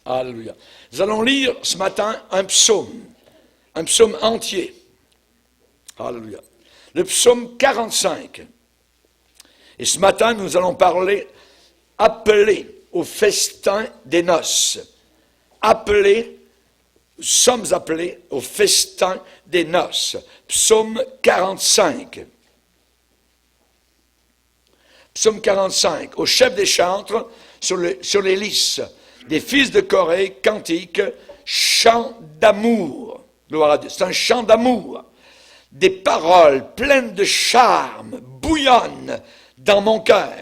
Alléluia. Nous allons lire ce matin un psaume entier. Alléluia. Le psaume 45. Et ce matin, nous allons parler, appelé au festin des noces. Nous sommes appelés au festin des noces. Psaume 45. Psaume 45. Au chef des chantres, sur les lys des fils de Corée, cantique, chant d'amour. Gloire à Dieu. C'est un chant d'amour. Des paroles pleines de charme bouillonnent dans mon cœur.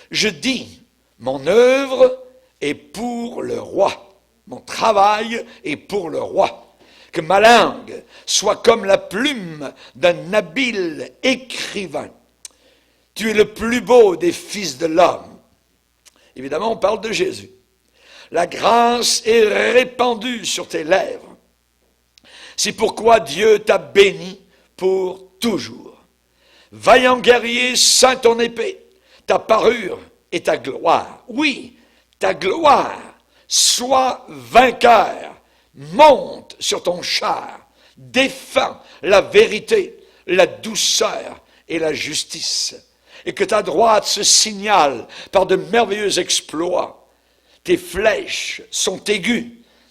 Je dis, mon œuvre est pour le roi. Mon travail est pour le roi. Que ma langue soit comme la plume d'un habile écrivain. Tu es le plus beau des fils de l'homme. Évidemment, on parle de Jésus. La grâce est répandue sur tes lèvres. C'est pourquoi Dieu t'a béni pour toujours. Vaillant guerrier, ceins ton épée, ta parure et ta gloire. Oui, ta gloire, sois vainqueur, monte sur ton char, défends la vérité, la douceur et la justice. Et que ta droite se signale par de merveilleux exploits. Tes flèches sont aiguës,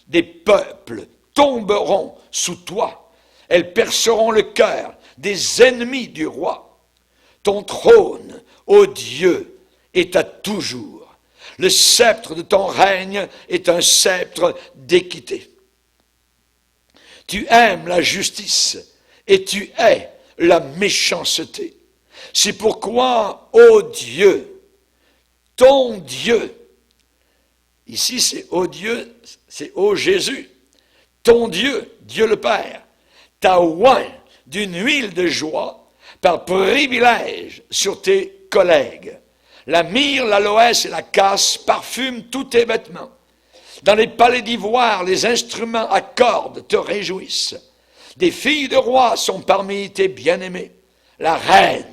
des peuples tomberont sous toi. Elles perceront le cœur des ennemis du roi. Ton trône, ô Dieu, est à toujours. Le sceptre de ton règne est un sceptre d'équité. Tu aimes la justice et tu hais la méchanceté. C'est pourquoi, ô Dieu, ton Dieu, ici c'est ô Dieu, c'est ô Jésus, ton Dieu, Dieu le Père, t'a oint d'une huile de joie par privilège sur tes collègues. La myrrhe, l'aloès et la casse parfument tous tes vêtements. Dans les palais d'ivoire, les instruments à cordes te réjouissent. Des filles de rois sont parmi tes bien-aimés. La reine,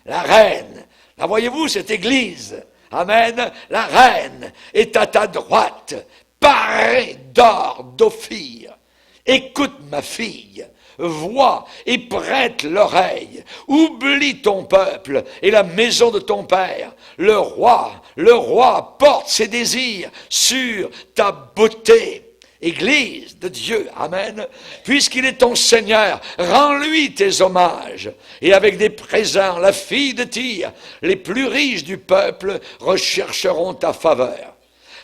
la voyez-vous cette église? Amen. La reine est à ta droite, parée d'or d'Ophir. Écoute ma fille, vois et prête l'oreille. Oublie ton peuple et la maison de ton père. Le roi porte ses désirs sur ta beauté. Église de Dieu, amen, puisqu'il est ton Seigneur, rends-lui tes hommages. Et avec des présents, la fille de Tyr, les plus riches du peuple rechercheront ta faveur.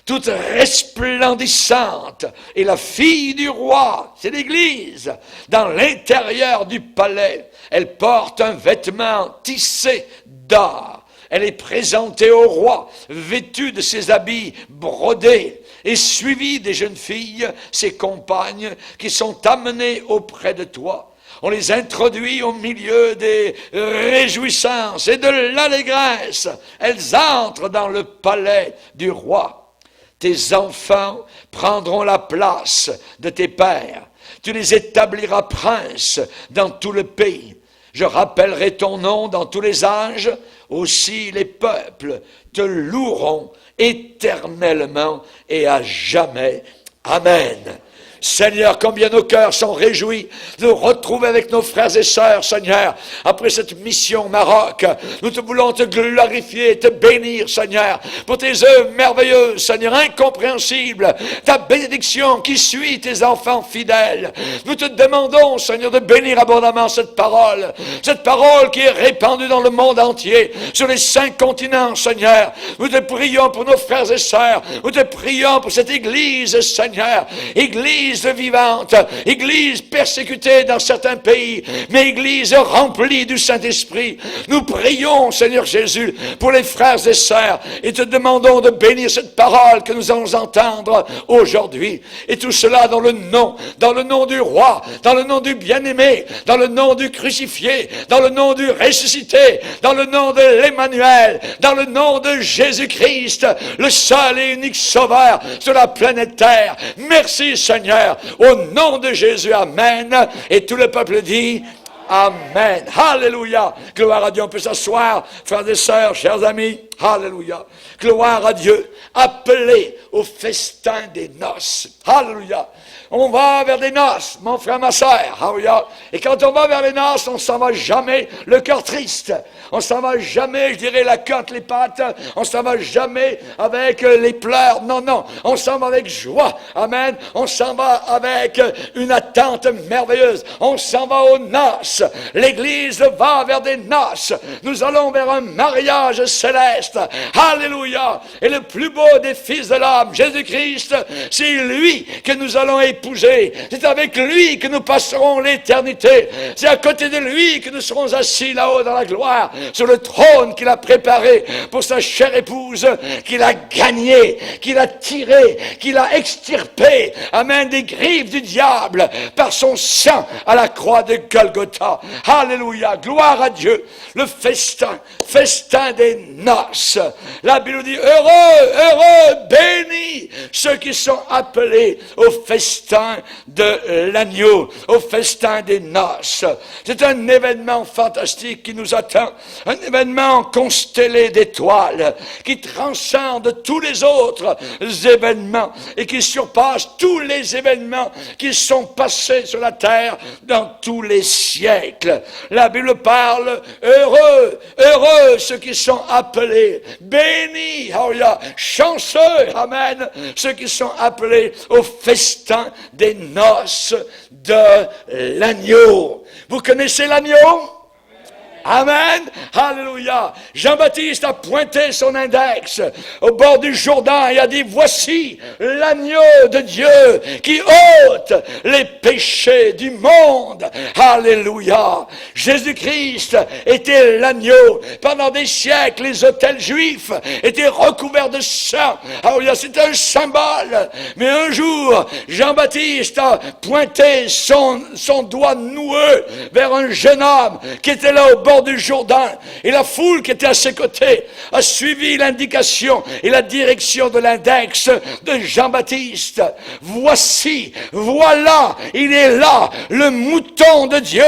Toute resplendissante est la fille du roi, c'est l'Église, dans l'intérieur du palais. Elle porte un vêtement tissé d'or. Elle est présentée au roi, vêtue de ses habits brodés, et suivie des jeunes filles, ses compagnes, qui sont amenées auprès de toi. On les introduit au milieu des réjouissances et de l'allégresse. Elles entrent dans le palais du roi. Tes enfants prendront la place de tes pères. Tu les établiras princes dans tout le pays. Je rappellerai ton nom dans tous les âges. Aussi les peuples te loueront éternellement et à jamais. Amen. Seigneur, combien nos cœurs sont réjouis de nous retrouver avec nos frères et sœurs, Seigneur, après cette mission au Maroc. Nous te voulons te glorifier, te bénir, Seigneur, pour tes œuvres merveilleuses, Seigneur, incompréhensibles, ta bénédiction qui suit tes enfants fidèles. Nous te demandons, Seigneur, de bénir abondamment cette parole qui est répandue dans le monde entier, sur les 5 continents, Seigneur. Nous te prions pour nos frères et sœurs, nous te prions pour cette Église, Seigneur, Église vivante, Église persécutée dans certains pays, mais Église remplie du Saint-Esprit. Nous prions, Seigneur Jésus, pour les frères et sœurs, et te demandons de bénir cette parole que nous allons entendre aujourd'hui. Et tout cela dans le nom du roi, dans le nom du bien-aimé, dans le nom du crucifié, dans le nom du ressuscité, dans le nom de l'Emmanuel, dans le nom de Jésus-Christ, le seul et unique sauveur sur la planète Terre. Merci, Seigneur. Au nom de Jésus, amen. Et tout le peuple dit amen. Alléluia. Gloire à Dieu. On peut s'asseoir, frères et sœurs, chers amis. Alléluia. Gloire à Dieu. Appelés au festin des noces. Alléluia. On va vers des noces, mon frère, ma soeur. Alléluia. Et quand on va vers les noces, on s'en va jamais le cœur triste. On s'en va jamais, je dirais, la queue entre les pattes. On s'en va jamais avec les pleurs. Non, non. On s'en va avec joie. Amen. On s'en va avec une attente merveilleuse. On s'en va aux noces. L'Église va vers des noces. Nous allons vers un mariage céleste. Alléluia. Et le plus beau des fils de l'homme, Jésus-Christ, c'est lui que nous allons épouser. C'est avec lui que nous passerons l'éternité. C'est à côté de lui que nous serons assis là-haut dans la gloire, sur le trône qu'il a préparé pour sa chère épouse, qu'il a gagnée, qu'il a tirée, qu'il a extirpée, amen, des griffes du diable par son sang à la croix de Golgotha. Alléluia, gloire à Dieu. Le festin des noces. La Bible dit, heureux, bénis ceux qui sont appelés au festin de l'agneau, au festin des noces. C'est un événement fantastique qui nous attend, un événement constellé d'étoiles, qui transcende tous les autres événements et qui surpasse tous les événements qui sont passés sur la terre dans tous les siècles. La Bible parle, heureux ceux qui sont appelés, bénis, chanceux, amen, ceux qui sont appelés au festin des noces de l'agneau. Vous connaissez l'agneau? Amen. Alléluia. Jean-Baptiste a pointé son index au bord du Jourdain et a dit, voici l'agneau de Dieu qui ôte les péchés du monde. Alléluia. Jésus-Christ était l'agneau. Pendant des siècles, les autels juifs étaient recouverts de sang. Alléluia. C'est un symbole. Mais un jour, Jean-Baptiste a pointé son doigt noueux vers un jeune homme qui était là au bord du Jourdain, et la foule qui était à ses côtés a suivi l'indication et la direction de l'index de Jean-Baptiste. Voici, voilà, il est là, le mouton de Dieu,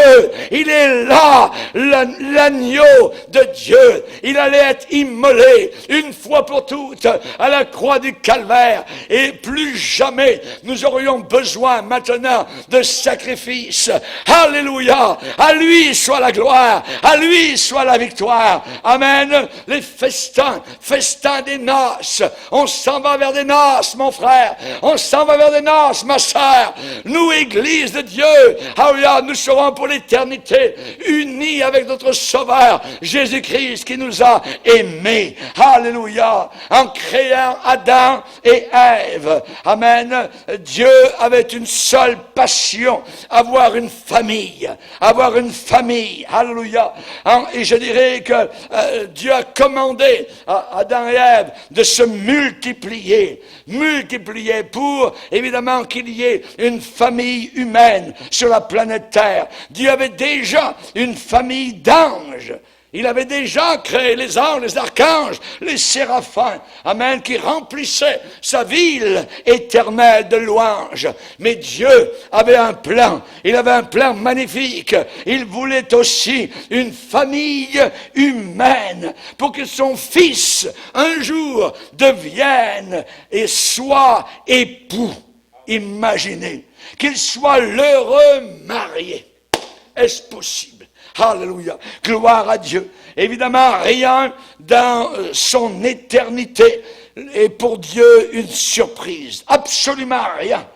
il est là, l'agneau de Dieu. Il allait être immolé une fois pour toutes à la croix du Calvaire, et plus jamais nous aurions besoin maintenant de sacrifice. Alléluia, à lui soit la gloire, à lui soit la victoire. Amen. Les festins des noces. On s'en va vers des noces, mon frère. On s'en va vers des noces, ma sœur. Nous, Église de Dieu, alléluia, nous serons pour l'éternité unis avec notre Sauveur, Jésus-Christ, qui nous a aimés. Alléluia. En créant Adam et Ève. Amen. Dieu avait une seule passion, avoir une famille. Avoir une famille. Alléluia. Et je dirais que Dieu a commandé à Adam et Ève de se multiplier pour, évidemment, qu'il y ait une famille humaine sur la planète Terre. Dieu avait déjà une famille d'anges. Il avait déjà créé les anges, les archanges, les séraphins, amen, qui remplissaient sa ville éternelle de louanges. Mais Dieu avait un plan, il avait un plan magnifique. Il voulait aussi une famille humaine pour que son fils, un jour, devienne et soit époux. Imaginez, qu'il soit l'heureux marié. Est-ce possible? Alléluia, gloire à Dieu. Évidemment, rien dans son éternité est pour Dieu une surprise. Absolument rien.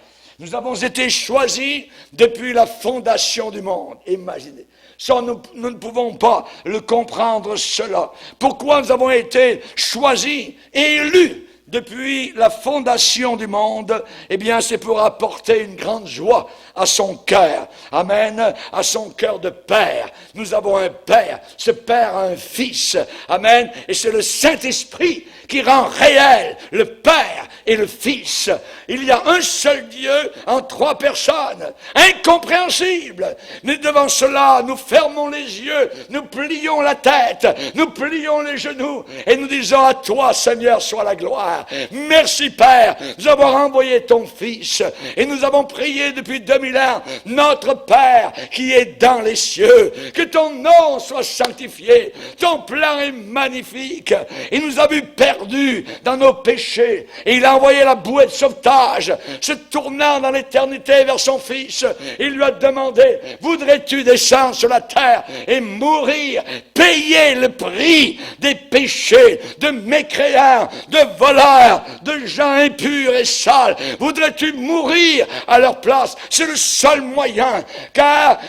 Nous avons été choisis depuis la fondation du monde. Imaginez. Ça, nous ne pouvons pas le comprendre cela. Pourquoi nous avons été choisis et élus depuis la fondation du monde? Eh bien, c'est pour apporter une grande joie à son cœur. Amen. À son cœur de père. Nous avons un père. Ce père a un fils. Amen. Et c'est le Saint-Esprit qui rend réel le Père et le Fils. Il y a un seul Dieu en trois personnes. Incompréhensible. Mais devant cela, nous fermons les yeux, nous plions la tête, nous plions les genoux et nous disons à toi, Seigneur, soit la gloire. Père. Merci, Père, nous avons envoyé ton Fils. Et nous avons prié depuis 2000 ans, notre Père qui est dans les cieux, que ton nom soit sanctifié. Ton plan est magnifique. Il nous a vus perdus dans nos péchés. Et il a envoyé la bouée de sauvetage, se tournant dans l'éternité vers son Fils. Il lui a demandé, voudrais-tu descendre sur la terre et mourir, payer le prix des péchés de mécréants, de voleurs, de gens impurs et sales? Voudrais-tu mourir à leur place? C'est le seul moyen, car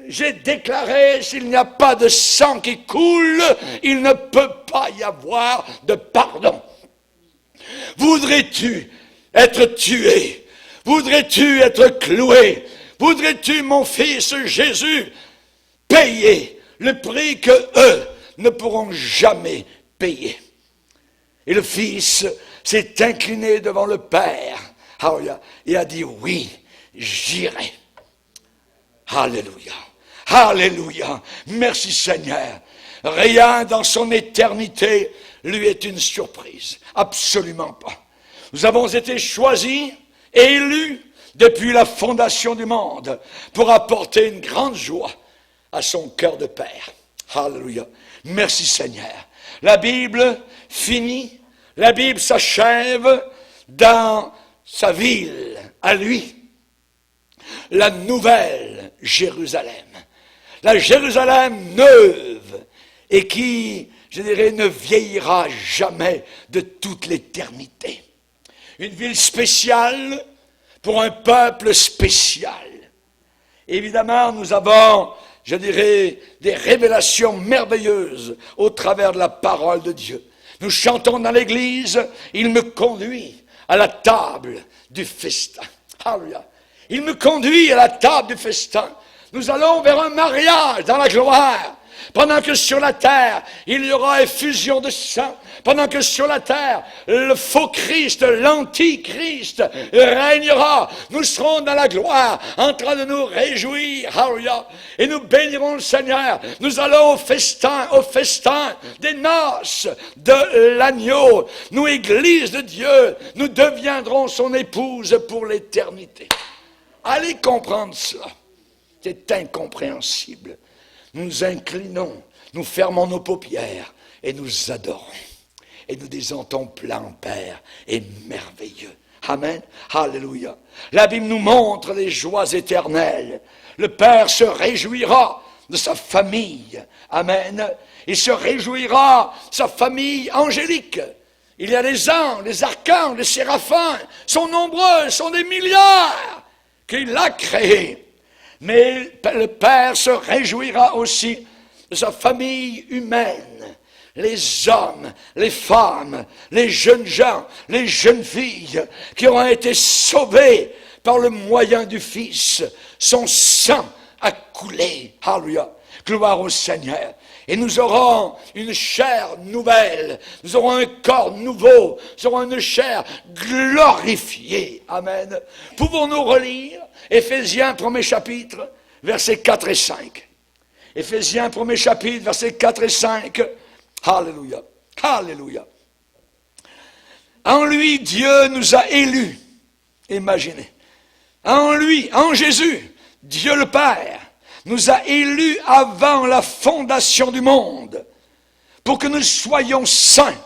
j'ai déclaré, s'il n'y a pas de sang qui coule, il ne peut pas y avoir de pardon. Voudrais-tu être tué? Voudrais-tu être cloué? Voudrais-tu, mon fils Jésus, payer le prix que eux ne pourront jamais payer? Et le Fils s'est incliné devant le Père et a dit, oui, j'irai. Alléluia. Alléluia. Merci Seigneur. Rien dans son éternité lui est une surprise. Absolument pas. Nous avons été choisis et élus depuis la fondation du monde pour apporter une grande joie à son cœur de Père. Alléluia. Merci Seigneur. La Bible finit, la Bible s'achève dans sa ville, à lui, la nouvelle Jérusalem. La Jérusalem neuve et qui, je dirais, ne vieillira jamais de toute l'éternité. Une ville spéciale pour un peuple spécial. Évidemment, nous avons, je dirais, des révélations merveilleuses au travers de la parole de Dieu. Nous chantons dans l'église, il me conduit à la table du festin. Alléluia. Il me conduit à la table du festin. Nous allons vers un mariage dans la gloire. Pendant que sur la terre, il y aura effusion de sang. Pendant que sur la terre, le faux Christ, l'antichrist régnera. Nous serons dans la gloire, en train de nous réjouir. Alléluia. Et nous bénirons le Seigneur. Nous allons au festin des noces de l'agneau. Nous, Église de Dieu, nous deviendrons son épouse pour l'éternité. Allez comprendre cela. C'est incompréhensible. Nous nous inclinons, nous fermons nos paupières et nous adorons. Et nous disons, ton plan, Père, est merveilleux. Amen. Alléluia. La Bible nous montre les joies éternelles. Le Père se réjouira de sa famille. Amen. Il se réjouira de sa famille angélique. Il y a les anges, les archanges, les séraphins, sont nombreux, sont des milliards qu'il a créés. Mais le Père se réjouira aussi de sa famille humaine. Les hommes, les femmes, les jeunes gens, les jeunes filles qui auront été sauvés par le moyen du Fils. Son sang a coulé. Alléluia. Gloire au Seigneur. Et nous aurons une chair nouvelle. Nous aurons un corps nouveau. Nous aurons une chair glorifiée. Amen. Pouvons-nous relire Éphésiens 1er chapitre, versets 4 et 5. Éphésiens 1er chapitre, versets 4 et 5. Alléluia. Alléluia. En lui, Dieu nous a élus. Imaginez. En lui, en Jésus, Dieu le Père nous a élus avant la fondation du monde pour que nous soyons saints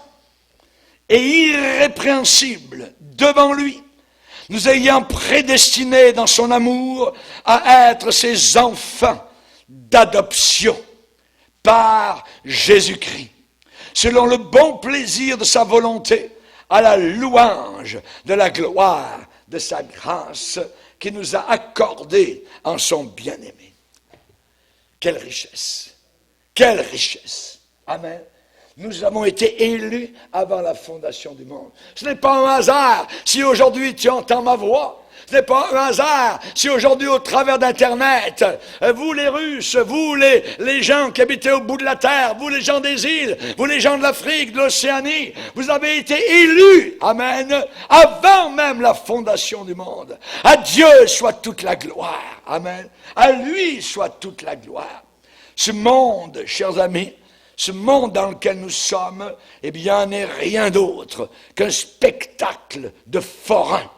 et irrépréhensibles devant lui, nous ayant prédestinés dans son amour à être ses enfants d'adoption par Jésus-Christ, selon le bon plaisir de sa volonté, à la louange de la gloire de sa grâce qui nous a accordée en son bien-aimé. Quelle richesse! Quelle richesse! Amen. Nous avons été élus avant la fondation du monde. Ce n'est pas un hasard si aujourd'hui tu entends ma voix. Ce n'est pas un hasard si aujourd'hui au travers d'Internet, vous les Russes, vous les gens qui habitaient au bout de la terre, vous les gens des îles, vous les gens de l'Afrique, de l'Océanie, vous avez été élus, amen, avant même la fondation du monde. À Dieu soit toute la gloire, amen. À lui soit toute la gloire. Ce monde, chers amis, Ce monde dans lequel nous sommes, eh bien, n'est rien d'autre qu'un spectacle de forains.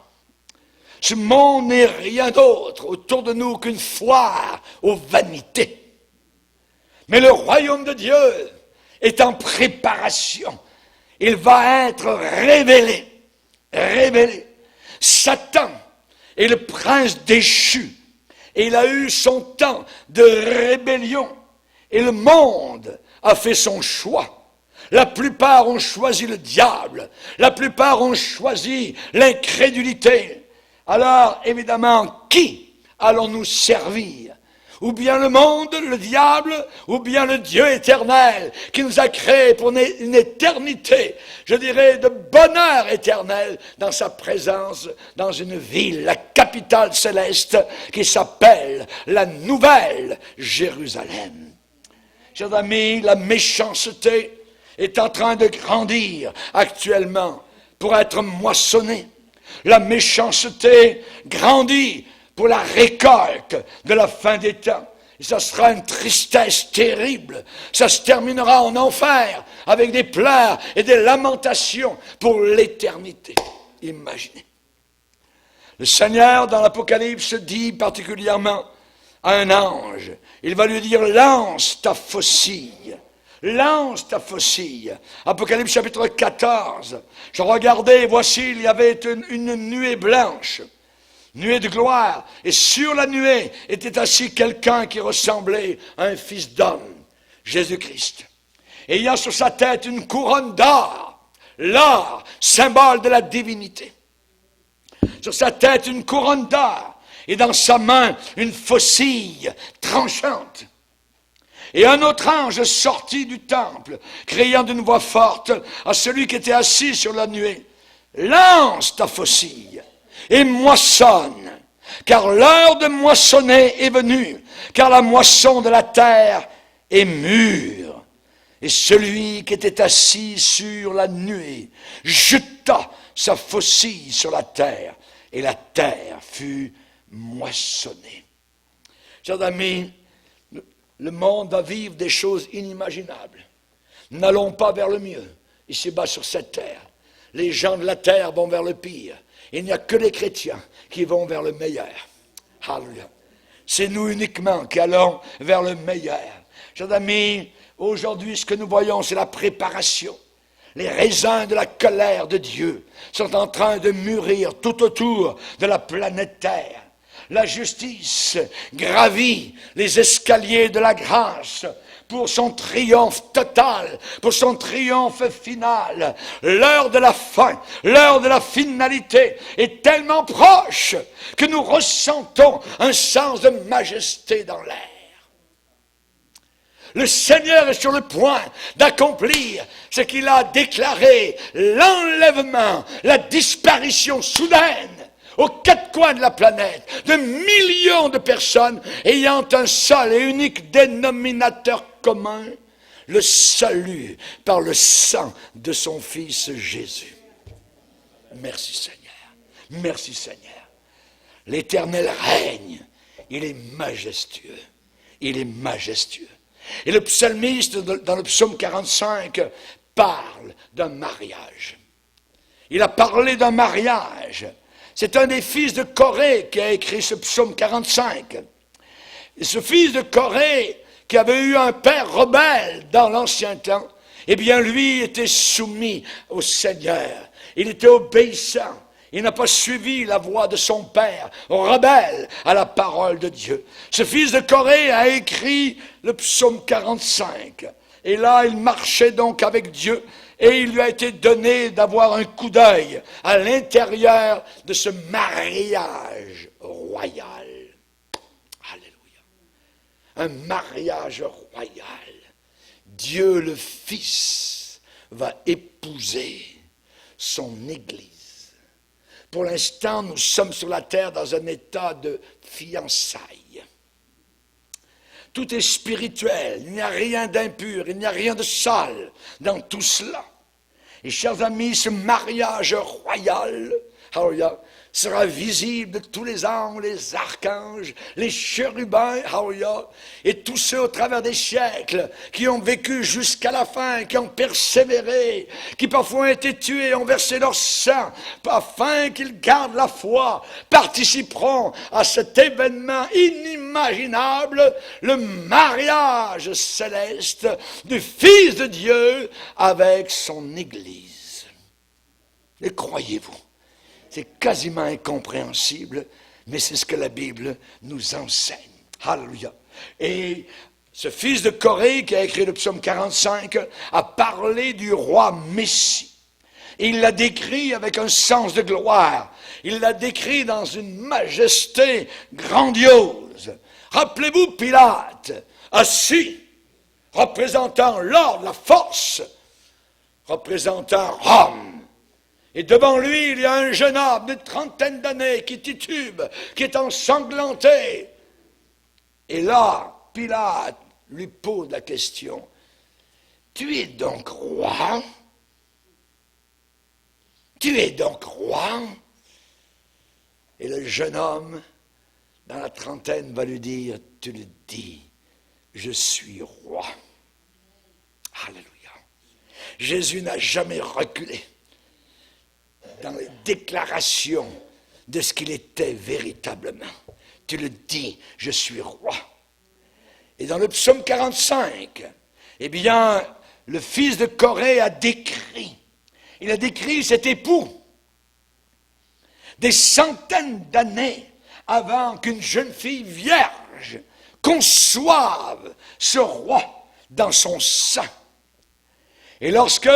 Ce monde n'est rien d'autre autour de nous qu'une foire aux vanités. Mais le royaume de Dieu est en préparation. Il va être révélé. Révélé. Satan est le prince déchu. Et il a eu son temps de rébellion. Et le monde a fait son choix. La plupart ont choisi le diable. La plupart ont choisi l'incrédulité. Alors, évidemment, qui allons-nous servir? Ou bien le monde, le diable, ou bien le Dieu éternel qui nous a créés pour une éternité, je dirais, de bonheur éternel dans sa présence, dans une ville, la capitale céleste qui s'appelle la Nouvelle Jérusalem. Chers amis, la méchanceté est en train de grandir actuellement pour être moissonnée. La méchanceté grandit pour la récolte de la fin des temps. Et ça sera une tristesse terrible. Ça se terminera en enfer avec des pleurs et des lamentations pour l'éternité. Imaginez. Le Seigneur, dans l'Apocalypse, dit particulièrement à un ange, il va lui dire « Lance ta faucille ». Lance ta faucille. Apocalypse chapitre 14. Je regardais, et voici, il y avait une nuée blanche, nuée de gloire, et sur la nuée était assis quelqu'un qui ressemblait à un fils d'homme, Jésus-Christ. Ayant sur sa tête une couronne d'or, l'or, symbole de la divinité. Sur sa tête une couronne d'or, et dans sa main une faucille tranchante. Et un autre ange sortit du temple, criant d'une voix forte à celui qui était assis sur la nuée, « Lance ta faucille et moissonne, car l'heure de moissonner est venue, car la moisson de la terre est mûre. » Et celui qui était assis sur la nuée jeta sa faucille sur la terre, et la terre fut moissonnée. Chers amis, le monde va vivre des choses inimaginables. N'allons pas vers le mieux, ici-bas sur cette terre. Les gens de la terre vont vers le pire. Il n'y a que les chrétiens qui vont vers le meilleur. Alléluia. C'est nous uniquement qui allons vers le meilleur. Chers amis, aujourd'hui, ce que nous voyons, c'est la préparation. Les raisins de la colère de Dieu sont en train de mûrir tout autour de la planète Terre. La justice gravit les escaliers de la grâce pour son triomphe total, pour son triomphe final. L'heure de la fin, l'heure de la finalité est tellement proche que nous ressentons un sens de majesté dans l'air. Le Seigneur est sur le point d'accomplir ce qu'il a déclaré, l'enlèvement, la disparition soudaine aux quatre coins de la planète, de millions de personnes ayant un seul et unique dénominateur commun, le salut par le sang de son Fils Jésus. Merci Seigneur, merci Seigneur. L'Éternel règne, il est majestueux, il est majestueux. Et le psalmiste, dans le psaume 45, parle d'un mariage. Il a parlé d'un mariage. C'est un des fils de Corée qui a écrit ce psaume 45. Et ce fils de Corée, qui avait eu un père rebelle dans l'ancien temps, eh bien lui était soumis au Seigneur. Il était obéissant. Il n'a pas suivi la voix de son père, rebelle à la parole de Dieu. Ce fils de Corée a écrit le psaume 45. Et là, il marchait donc avec Dieu. Et il lui a été donné d'avoir un coup d'œil à l'intérieur de ce mariage royal. Alléluia. Un mariage royal. Dieu le Fils va épouser son Église. Pour l'instant, nous sommes sur la terre dans un état de fiançailles. Tout est spirituel, il n'y a rien d'impur, il n'y a rien de sale dans tout cela. Et chers amis, ce mariage royal, alléluia, sera visible de tous les anges, les archanges, les chérubins, hallelujah, et tous ceux au travers des siècles qui ont vécu jusqu'à la fin, qui ont persévéré, qui parfois ont été tués, ont versé leur sang, afin qu'ils gardent la foi, participeront à cet événement inimaginable, le mariage céleste du Fils de Dieu avec son Église. Le croyez-vous? C'est quasiment incompréhensible, mais c'est ce que la Bible nous enseigne. Alléluia. Et ce fils de Corée qui a écrit le psaume 45 a parlé du roi Messie. Et il l'a décrit avec un sens de gloire. Il l'a décrit dans une majesté grandiose. Rappelez-vous Pilate, assis, représentant l'ordre, la force, représentant Rome. Et devant lui, il y a un jeune homme d'une trentaine d'années qui titube, qui est ensanglanté. Et là, Pilate lui pose la question, « Tu es donc roi? Tu es donc roi ?» Et le jeune homme, dans la trentaine, va lui dire, « Tu le dis, je suis roi. » Alléluia. Jésus n'a jamais reculé dans les déclarations de ce qu'il était véritablement. Tu le dis, je suis roi. Et dans le psaume 45, eh bien, le fils de Corée a décrit, il a décrit cet époux des centaines d'années avant qu'une jeune fille vierge conçoive ce roi dans son sein. Et lorsque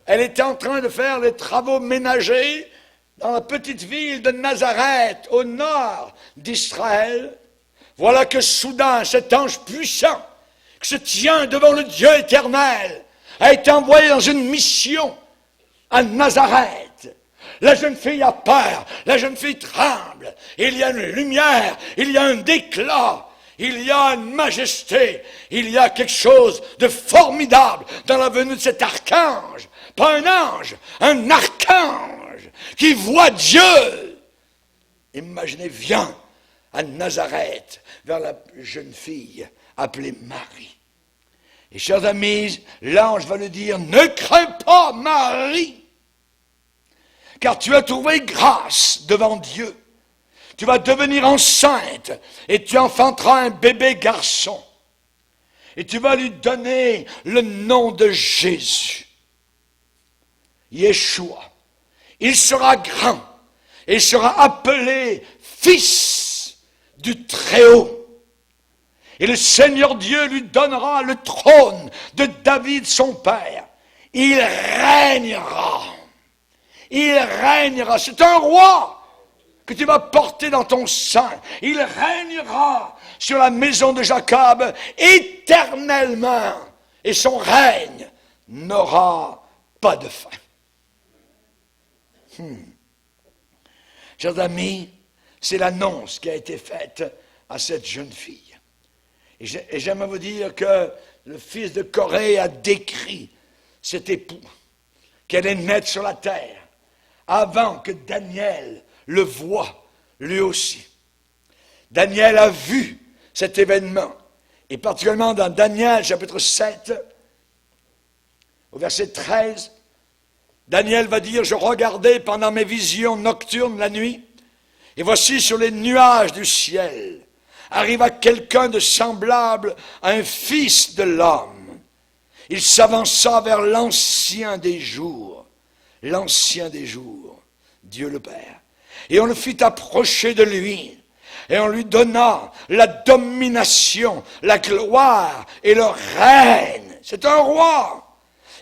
elle était en train de faire les travaux ménagers dans la petite ville de Nazareth, au nord d'Israël, voilà que soudain cet ange puissant, qui se tient devant le Dieu éternel, a été envoyé dans une mission à Nazareth. La jeune fille a peur, la jeune fille tremble, il y a une lumière, il y a un éclat. Il y a une majesté, il y a quelque chose de formidable dans la venue de cet archange. Pas un ange, un archange qui voit Dieu. Imaginez, vient à Nazareth vers la jeune fille appelée Marie. Et chers amis, l'ange va lui dire, ne crains pas Marie, car tu as trouvé grâce devant Dieu. Tu vas devenir enceinte et tu enfanteras un bébé garçon. Et tu vas lui donner le nom de Jésus. Yeshua. Il sera grand et sera appelé Fils du Très-Haut. Et le Seigneur Dieu lui donnera le trône de David son père. Il régnera. Il régnera. C'est un roi que tu vas porter dans ton sein. Il régnera sur la maison de Jacob éternellement. Et son règne n'aura pas de fin. Chers amis, c'est l'annonce qui a été faite à cette jeune fille. Et j'aimerais vous dire que le fils de Corée a décrit cet époux qui allait naître sur la terre avant que Daniel le voit lui aussi. Daniel a vu cet événement, et particulièrement dans Daniel chapitre 7, au verset 13, Daniel va dire, je regardais pendant mes visions nocturnes la nuit, et voici sur les nuages du ciel, arriva quelqu'un de semblable à un fils de l'homme. Il s'avança vers l'ancien des jours, Dieu le Père. Et on le fit approcher de lui, et on lui donna la domination, la gloire et le règne. C'est un roi.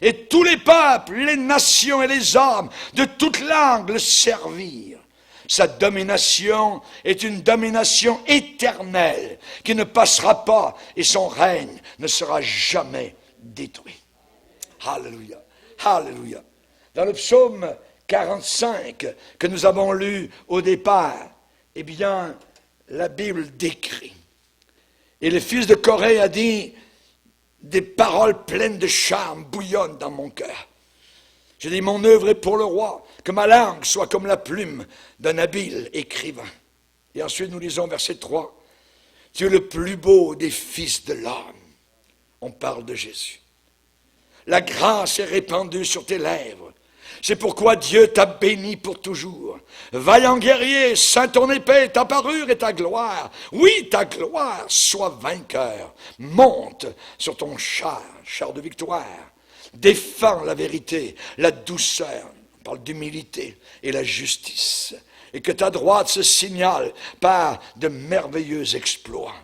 Et tous les peuples, les nations et les hommes de toute langue le servirent. Sa domination est une domination éternelle qui ne passera pas et son règne ne sera jamais détruit. Alléluia, alléluia. Dans le psaume 45 que nous avons lu au départ, eh bien, la Bible décrit. Et le fils de Corée a dit, des paroles pleines de charme bouillonnent dans mon cœur. Je dis, mon œuvre est pour le roi, que ma langue soit comme la plume d'un habile écrivain. Et ensuite, nous lisons verset 3. Tu es le plus beau des fils de l'homme. On parle de Jésus. La grâce est répandue sur tes lèvres. C'est pourquoi Dieu t'a béni pour toujours. Vaillant guerrier, saint ton épée, ta parure et ta gloire. Oui, ta gloire, sois vainqueur. Monte sur ton char de victoire. Défends la vérité, la douceur, on parle d'humilité et la justice. Et que ta droite se signale par de merveilleux exploits.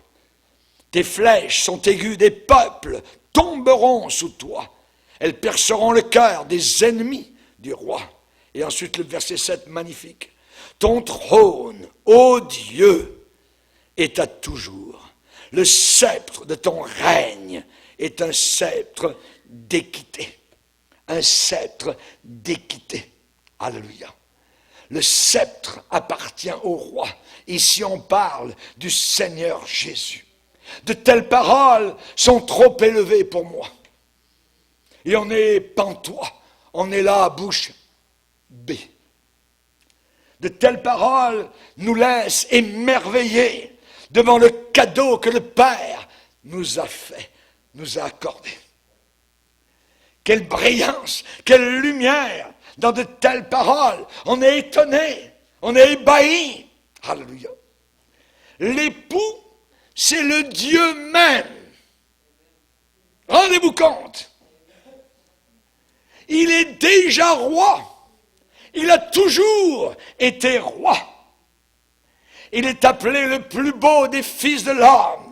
Tes flèches sont aiguës, des peuples tomberont sous toi. Elles perceront le cœur des ennemis du roi. Et ensuite le verset 7 magnifique. Ton trône, ô Dieu, est à toujours. Le sceptre de ton règne est un sceptre d'équité. Un sceptre d'équité. Alléluia. Le sceptre appartient au roi. Ici on parle du Seigneur Jésus. De telles paroles sont trop élevées pour moi. Et on est pantois, on est là à bouche bée. De telles paroles nous laissent émerveiller devant le cadeau que le Père nous a fait, nous a accordé. Quelle brillance, quelle lumière dans de telles paroles. On est étonné, on est ébahi. Alléluia. L'époux, c'est le Dieu même. Rendez-vous compte. Il est déjà roi. Il a toujours été roi. Il est appelé le plus beau des fils de l'homme.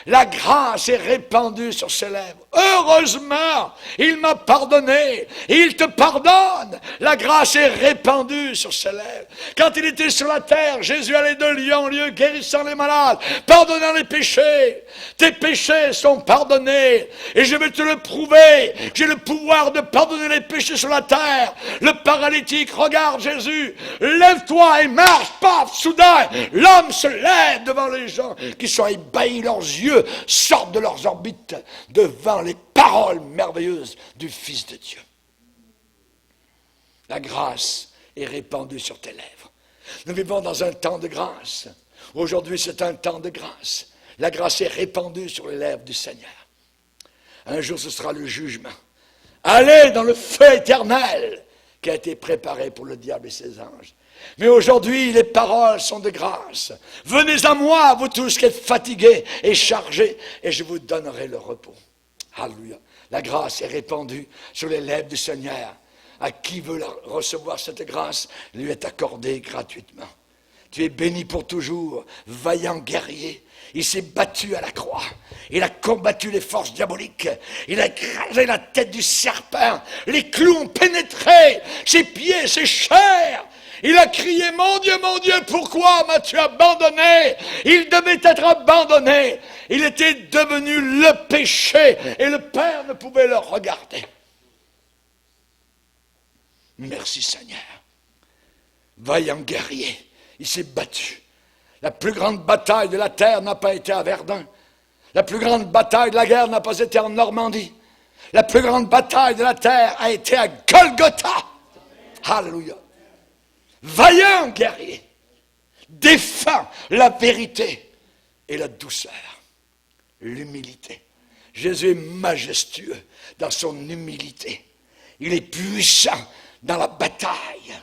La grâce est répandue sur ses lèvres. Heureusement, il m'a pardonné. Il te pardonne. La grâce est répandue sur ses lèvres. Quand il était sur la terre, Jésus allait de lieu en lieu, guérissant les malades, pardonnant les péchés. Tes péchés sont pardonnés. Et je vais te le prouver. J'ai le pouvoir de pardonner les péchés sur la terre. Le paralytique regarde Jésus. Lève-toi et marche. Paf, soudain, l'homme se lève devant les gens qui sont ébahis, leurs yeux sortent de leurs orbites devant les paroles merveilleuses du Fils de Dieu. La grâce est répandue sur tes lèvres. Nous vivons dans un temps de grâce. Aujourd'hui, c'est un temps de grâce. La grâce est répandue sur les lèvres du Seigneur. Un jour, ce sera le jugement. Allez dans le feu éternel qui a été préparé pour le diable et ses anges. Mais aujourd'hui, les paroles sont de grâce. Venez à moi, vous tous qui êtes fatigués et chargés, et je vous donnerai le repos. Alléluia. La grâce est répandue sur les lèvres du Seigneur. À qui veut recevoir cette grâce, lui est accordée gratuitement. Tu es béni pour toujours, vaillant guerrier. Il s'est battu à la croix. Il a combattu les forces diaboliques. Il a écrasé la tête du serpent. Les clous ont pénétré ses pieds, ses chairs. Il a crié, mon Dieu, pourquoi m'as-tu abandonné? Il devait être abandonné. Il était devenu le péché et le Père ne pouvait le regarder. Merci Seigneur. Vaillant guerrier, il s'est battu. La plus grande bataille de la terre n'a pas été à Verdun. La plus grande bataille de la guerre n'a pas été en Normandie. La plus grande bataille de la terre a été à Golgotha. Alléluia. Vaillant guerrier, défend la vérité et la douceur, l'humilité. Jésus est majestueux dans son humilité. Il est puissant dans la bataille.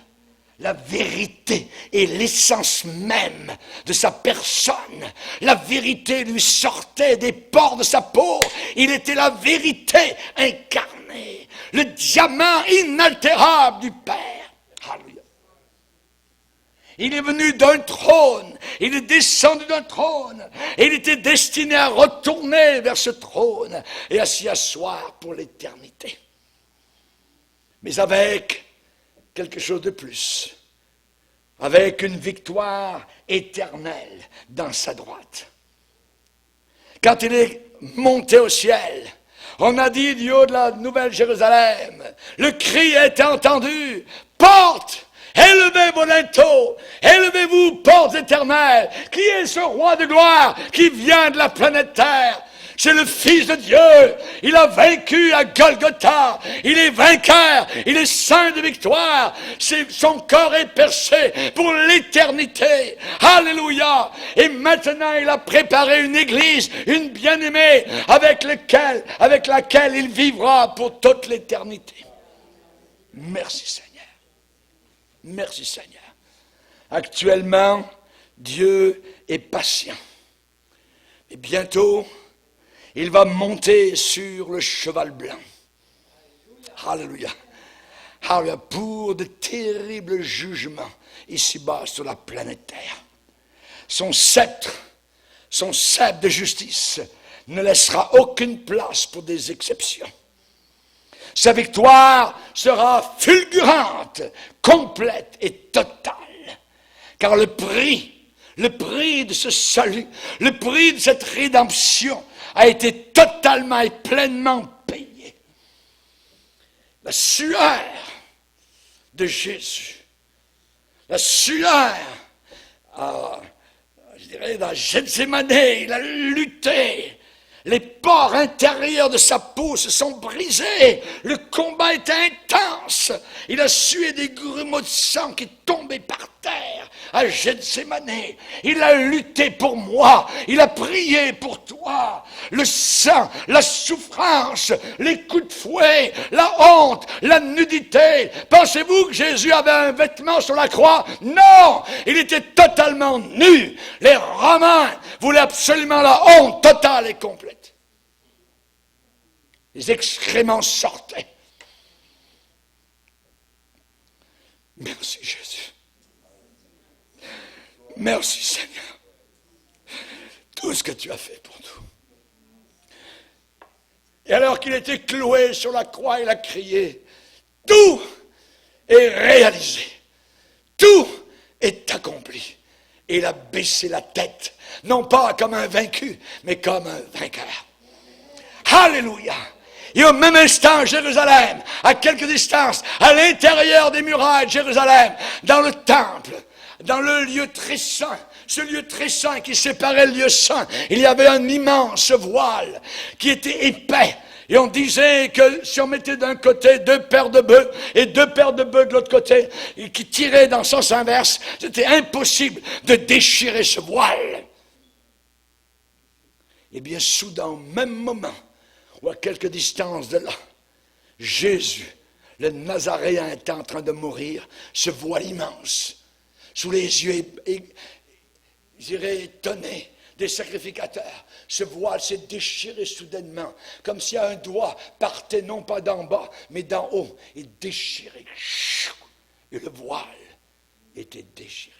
La vérité est l'essence même de sa personne. La vérité lui sortait des pores de sa peau. Il était la vérité incarnée, le diamant inaltérable du Père. Alléluia. Il est venu d'un trône, il est descendu d'un trône, et il était destiné à retourner vers ce trône et à s'y asseoir pour l'éternité. Mais avec quelque chose de plus, avec une victoire éternelle dans sa droite. Quand il est monté au ciel, on a dit du haut de la Nouvelle Jérusalem, le cri a été entendu, porte! Élevez vos linteaux, élevez-vous, portes éternelles. Qui est ce roi de gloire qui vient de la planète Terre? C'est le Fils de Dieu. Il a vaincu à Golgotha. Il est vainqueur. Il est saint de victoire. Son corps est percé pour l'éternité. Alléluia. Et maintenant, il a préparé une église, une bien-aimée, avec laquelle il vivra pour toute l'éternité. Merci Seigneur. Merci Seigneur. Actuellement, Dieu est patient. Et bientôt, il va monter sur le cheval blanc. Alléluia. Alléluia. Pour de terribles jugements ici-bas sur la planète Terre. Son sceptre de justice ne laissera aucune place pour des exceptions. Sa victoire sera fulgurante, complète et totale. Car le prix de ce salut, le prix de cette rédemption a été totalement et pleinement payé. La sueur de Jésus, la sueur, je dirais dans Gethsémane, il a lutté. Les pores intérieurs de sa peau se sont brisés. Le combat était intense. Il a sué des grumeaux de sang qui tombaient par terre à Gethsémane. Il a lutté pour moi. Il a prié pour toi. Le sang, la souffrance, les coups de fouet, la honte, la nudité. Pensez-vous que Jésus avait un vêtement sur la croix? Non! Il était totalement nu. Les Romains voulaient absolument la honte totale et complète. Les excréments sortaient. Merci Jésus. Merci Seigneur. Tout ce que tu as fait pour nous. Et alors qu'il était cloué sur la croix, il a crié, tout est réalisé. Tout est accompli. Et il a baissé la tête, non pas comme un vaincu, mais comme un vainqueur. Alléluia. Et au même instant, Jérusalem, à quelque distance, à l'intérieur des murailles de Jérusalem, dans le temple, dans le lieu très saint, ce lieu très saint qui séparait le lieu saint, il y avait un immense voile qui était épais. Et on disait que si on mettait d'un côté 2 paires de bœufs et 2 paires de bœufs de l'autre côté, et qui tiraient dans le sens inverse, c'était impossible de déchirer ce voile. Et bien soudain, au même moment, ou à quelque distance de là, Jésus, le Nazaréen, était en train de mourir, ce voile immense, sous les yeux, je dirais, étonnés des sacrificateurs. Ce voile s'est déchiré soudainement, comme si un doigt partait non pas d'en bas, mais d'en haut, et déchiré. Et le voile était déchiré.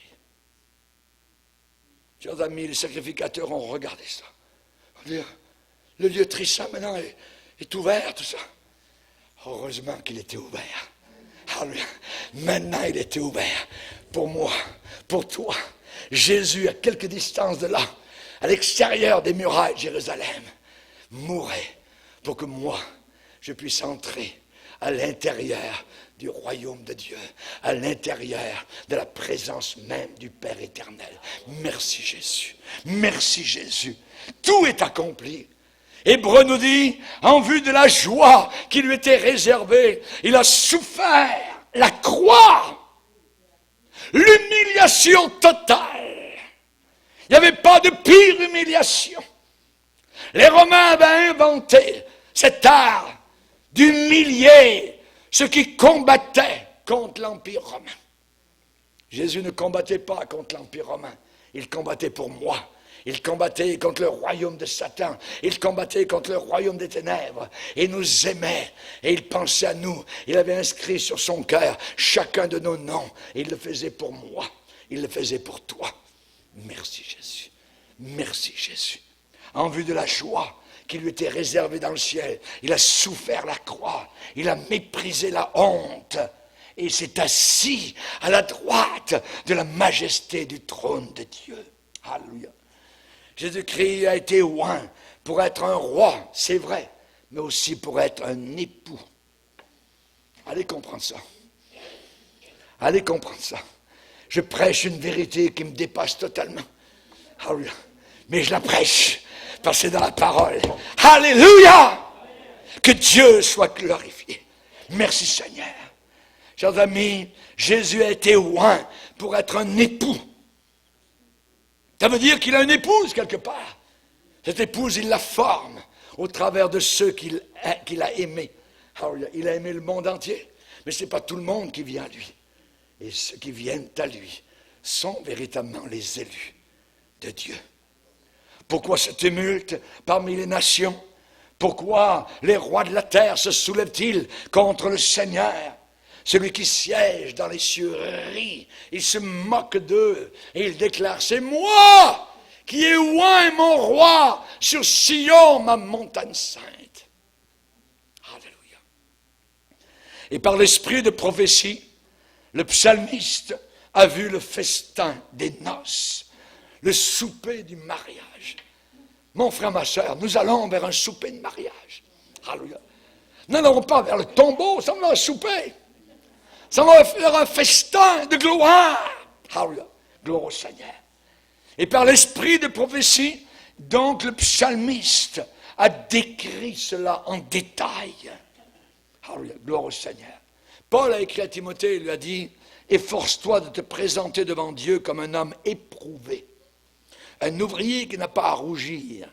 Chers amis, les sacrificateurs ont regardé ça. On dit, le lieu très saint maintenant est ouvert, tout ça. Heureusement qu'il était ouvert. Alléluia. Maintenant, il était ouvert pour moi, pour toi. Jésus, à quelque distance de là, à l'extérieur des murailles de Jérusalem, mourait pour que moi, je puisse entrer à l'intérieur du royaume de Dieu, à l'intérieur de la présence même du Père éternel. Merci Jésus. Merci Jésus. Tout est accompli. Hébreu nous dit, en vue de la joie qui lui était réservée, il a souffert la croix, l'humiliation totale. Il n'y avait pas de pire humiliation. Les Romains avaient inventé cet art d'humilier ceux qui combattaient contre l'Empire romain. Jésus ne combattait pas contre l'Empire romain, il combattait pour moi. Il combattait contre le royaume de Satan. Il combattait contre le royaume des ténèbres. Il nous aimait et il pensait à nous. Il avait inscrit sur son cœur chacun de nos noms. Et il le faisait pour moi. Il le faisait pour toi. Merci Jésus. Merci Jésus. En vue de la joie qui lui était réservée dans le ciel, il a souffert la croix. Il a méprisé la honte. Et il s'est assis à la droite de la majesté du trône de Dieu. Alléluia. Jésus-Christ a été oint pour être un roi, c'est vrai, mais aussi pour être un époux. Allez comprendre ça. Allez comprendre ça. Je prêche une vérité qui me dépasse totalement. Alléluia. Mais je la prêche Parce que c'est dans la parole. Alléluia! Que Dieu soit glorifié. Merci Seigneur. Chers amis, Jésus a été oint pour être un époux. Ça veut dire qu'il a une épouse quelque part. Cette épouse, il la forme au travers de ceux qu'il a aimés. Alors, il a aimé le monde entier, mais ce n'est pas tout le monde qui vient à lui. Et ceux qui viennent à lui sont véritablement les élus de Dieu. Pourquoi ce tumulte parmi les nations? Pourquoi les rois de la terre se soulèvent-ils contre le Seigneur? Celui qui siège dans les cieux rit, il se moque d'eux et il déclare, c'est moi qui ai oint mon roi sur Sion, ma montagne sainte. Alléluia. Et par l'esprit de prophétie, le psalmiste a vu le festin des noces, le souper du mariage. Mon frère, ma soeur, nous allons vers un souper de mariage. Alléluia. Nous n'allons pas vers le tombeau, ça va un souper. Ça va faire un festin de gloire. Alléluia. Gloire au Seigneur. Et par l'esprit de prophétie, donc le psalmiste a décrit cela en détail. Alléluia. Gloire au Seigneur. Paul a écrit à Timothée, il lui a dit, efforce-toi de te présenter devant Dieu comme un homme éprouvé. Un ouvrier qui n'a pas à rougir,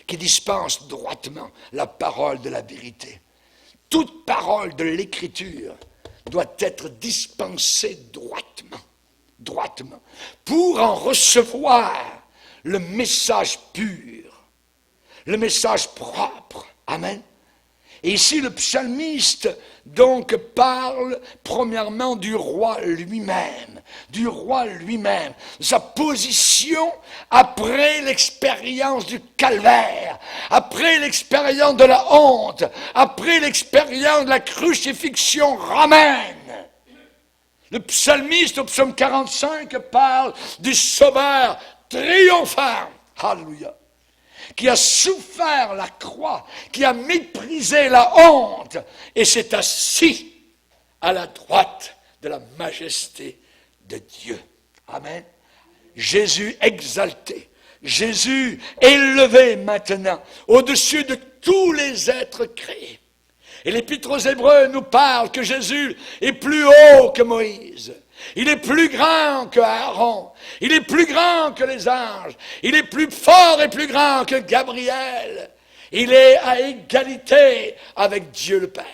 qui dispense droitement la parole de la vérité. Toute parole de l'Écriture doit être dispensée droitement, pour en recevoir le message pur, le message propre. Amen. Et ici, le psalmiste, donc, parle premièrement du roi lui-même, sa position après l'expérience du calvaire, après l'expérience de la honte, après l'expérience de la crucifixion romaine. Le psalmiste, au psaume 45, parle du sauveur triomphant. Alléluia. Qui a souffert la croix, qui a méprisé la honte, et s'est assis à la droite de la majesté de Dieu. Amen. Jésus exalté, Jésus élevé maintenant, au-dessus de tous les êtres créés. Et l'Épître aux Hébreux nous parle que Jésus est plus haut que Moïse. Il est plus grand que Aaron. Il est plus grand que les anges. Il est plus fort et plus grand que Gabriel. Il est à égalité avec Dieu le Père.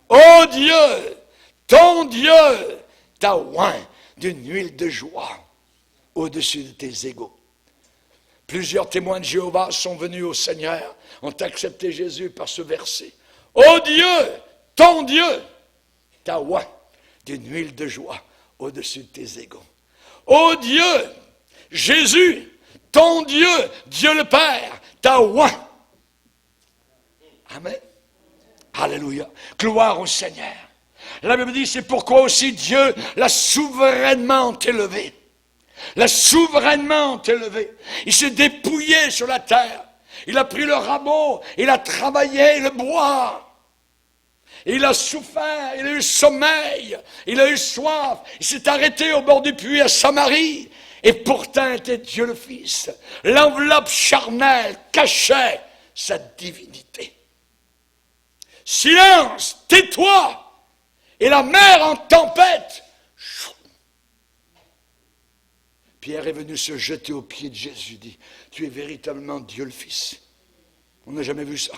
Ô Dieu, ton Dieu t'a oint d'une huile de joie au-dessus de tes égaux. Plusieurs témoins de Jéhovah sont venus au Seigneur, ont accepté Jésus par ce verset. Ô Dieu, ton Dieu t'a oint d'une huile de joie au-dessus de tes égaux. Ô Dieu, Jésus, ton Dieu, Dieu le Père, t'a oint. Amen. Alléluia. Gloire au Seigneur. La Bible dit, c'est pourquoi aussi Dieu l'a souverainement élevé. L'a souverainement élevé. Il s'est dépouillé sur la terre. Il a pris le rabot, il a travaillé le bois. Il a souffert, il a eu sommeil, il a eu soif, il s'est arrêté au bord du puits à Samarie, et pourtant était Dieu le Fils. L'enveloppe charnelle cachait sa divinité. Silence, tais-toi, et la mer en tempête. Pierre est venu se jeter aux pieds de Jésus, dit, tu es véritablement Dieu le Fils. On n'a jamais vu ça.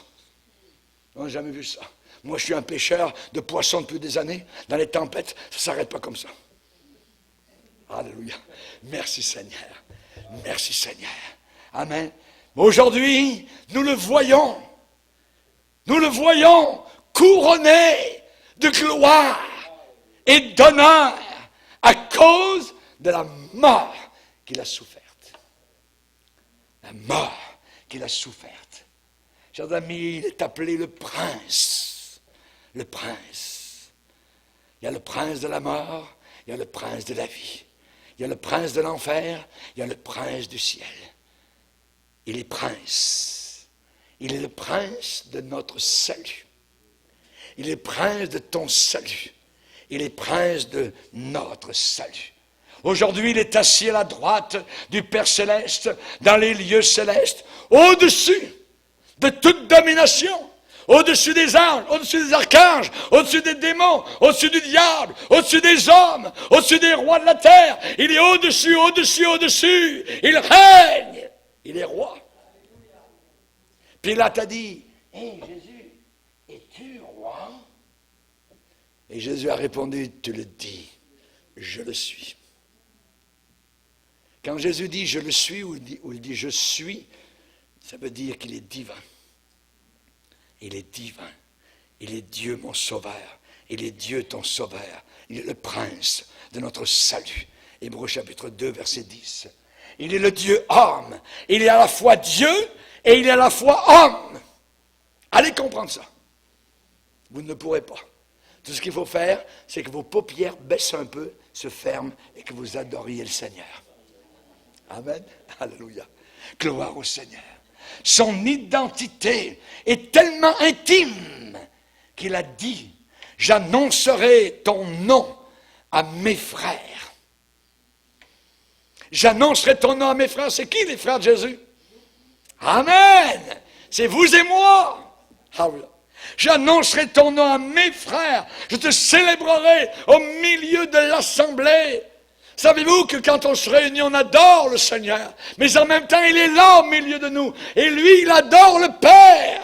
On n'a jamais vu ça. Moi, je suis un pêcheur de poissons depuis des années. Dans les tempêtes, ça ne s'arrête pas comme ça. Alléluia. Merci Seigneur. Merci Seigneur. Amen. Aujourd'hui, nous le voyons couronné de gloire et d'honneur à cause de la mort qu'il a soufferte. La mort qu'il a soufferte. Chers amis, il est appelé le prince. Le prince. Il y a le prince de la mort, il y a le prince de la vie. Il y a le prince de l'enfer, il y a le prince du ciel. Il est prince. Il est le prince de notre salut. Il est prince de ton salut. Il est prince de notre salut. Aujourd'hui, il est assis à la droite du Père Céleste, dans les lieux célestes, au-dessus de toute domination, au-dessus des anges, au-dessus des archanges, au-dessus des démons, au-dessus du diable, au-dessus des hommes, au-dessus des rois de la terre. Il est au-dessus, au-dessus, au-dessus. Il règne. Il est roi. Pilate a dit, « Hé Jésus, es-tu roi ?» Et Jésus a répondu, « Tu le dis, je le suis. » Quand Jésus dit « je le suis » ou il dit « je suis », ça veut dire qu'il est divin. Il est divin. Il est Dieu mon sauveur. Il est Dieu ton sauveur. Il est le prince de notre salut. Hébreux chapitre 2, verset 10. Il est le Dieu homme. Il est à la fois Dieu et il est à la fois homme. Allez comprendre ça. Vous ne le pourrez pas. Tout ce qu'il faut faire, c'est que vos paupières baissent un peu, se ferment et que vous adoriez le Seigneur. Amen. Alléluia. Gloire au Seigneur. Son identité est tellement intime qu'il a dit, « J'annoncerai ton nom à mes frères. » J'annoncerai ton nom à mes frères. C'est qui les frères de Jésus? Amen. C'est vous et moi. Alléluia. J'annoncerai ton nom à mes frères. Je te célébrerai au milieu de l'assemblée. Savez-vous que quand on se réunit, on adore le Seigneur, mais en même temps, il est là au milieu de nous. Et lui, il adore le Père.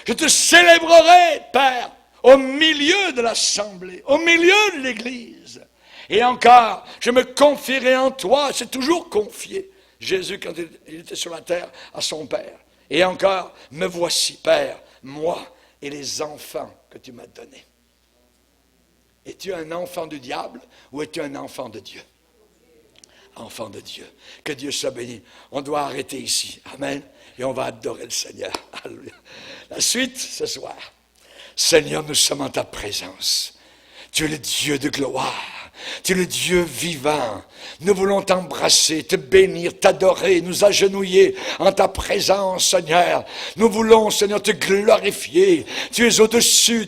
Je te célébrerai, Père, au milieu de l'assemblée, au milieu de l'Église. Et encore, je me confierai en toi. C'est toujours confié. Jésus, quand il était sur la terre, à son Père. Et encore, me voici, Père, moi et les enfants que tu m'as donnés. Es-tu un enfant du diable ou es-tu un enfant de Dieu? Enfant de Dieu. Que Dieu soit béni. On doit arrêter ici. Amen. Et on va adorer le Seigneur. Alléluia. La suite ce soir. Seigneur, nous sommes en ta présence. Tu es le Dieu de gloire. Tu es le Dieu vivant. Nous voulons t'embrasser, te bénir, t'adorer, nous agenouiller en ta présence, Seigneur. Nous voulons, Seigneur, te glorifier. Tu es au-dessus,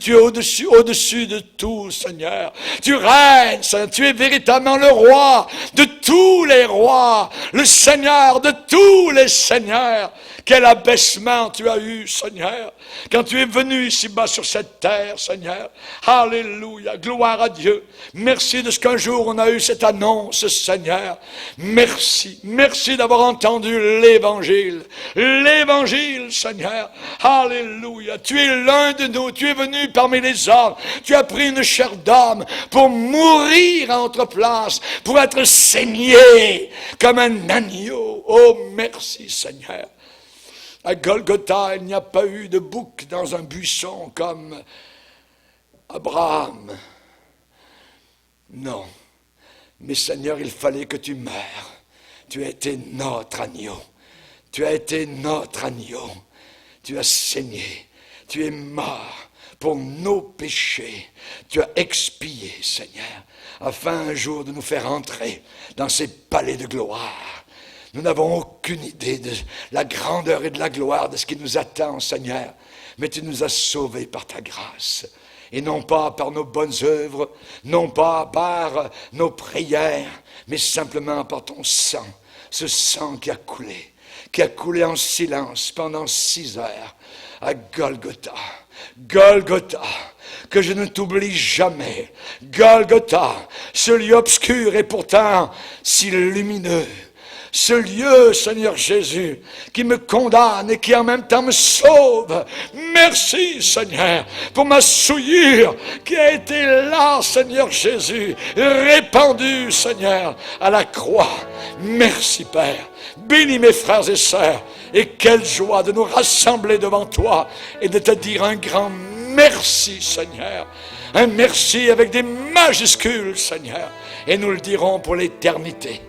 au-dessus de tout, Seigneur. Tu règnes, Seigneur. Tu es véritablement le roi de tous les rois, le Seigneur de tous les seigneurs. Quel abaissement tu as eu, Seigneur, quand tu es venu ici-bas sur cette terre, Seigneur. Alléluia, gloire à Dieu. Merci de ce qu'un jour on a eu cette annonce, Seigneur. Merci, merci d'avoir entendu l'Évangile. L'Évangile, Seigneur. Alléluia, tu es l'un de nous, tu es venu parmi les hommes. Tu as pris une chair d'homme pour mourir à notre place, pour être saigné comme un agneau. Oh, merci, Seigneur. À Golgotha, il n'y a pas eu de bouc dans un buisson comme Abraham. Non. Mais Seigneur, il fallait que tu meures. Tu as été notre agneau. Tu as été notre agneau. Tu as saigné. Tu es mort pour nos péchés. Tu as expié, Seigneur, afin un jour de nous faire entrer dans ces palais de gloire. Nous n'avons aucune idée de la grandeur et de la gloire de ce qui nous attend, Seigneur. Mais tu nous as sauvés par ta grâce. Et non pas par nos bonnes œuvres, non pas par nos prières, mais simplement par ton sang. Ce sang qui a coulé en silence pendant 6 heures à Golgotha. Golgotha, que je ne t'oublie jamais. Golgotha, ce lieu obscur et pourtant si lumineux. Ce lieu, Seigneur Jésus, qui me condamne et qui en même temps me sauve. Merci, Seigneur, pour ma souillure qui a été là, Seigneur Jésus, répandue, Seigneur, à la croix. Merci, Père. Bénis mes frères et sœurs. Et quelle joie de nous rassembler devant toi et de te dire un grand merci, Seigneur. Un merci avec des majuscules, Seigneur. Et nous le dirons pour l'éternité.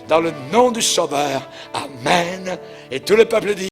Dans le nom du Sauveur. Amen. Et tout le peuple dit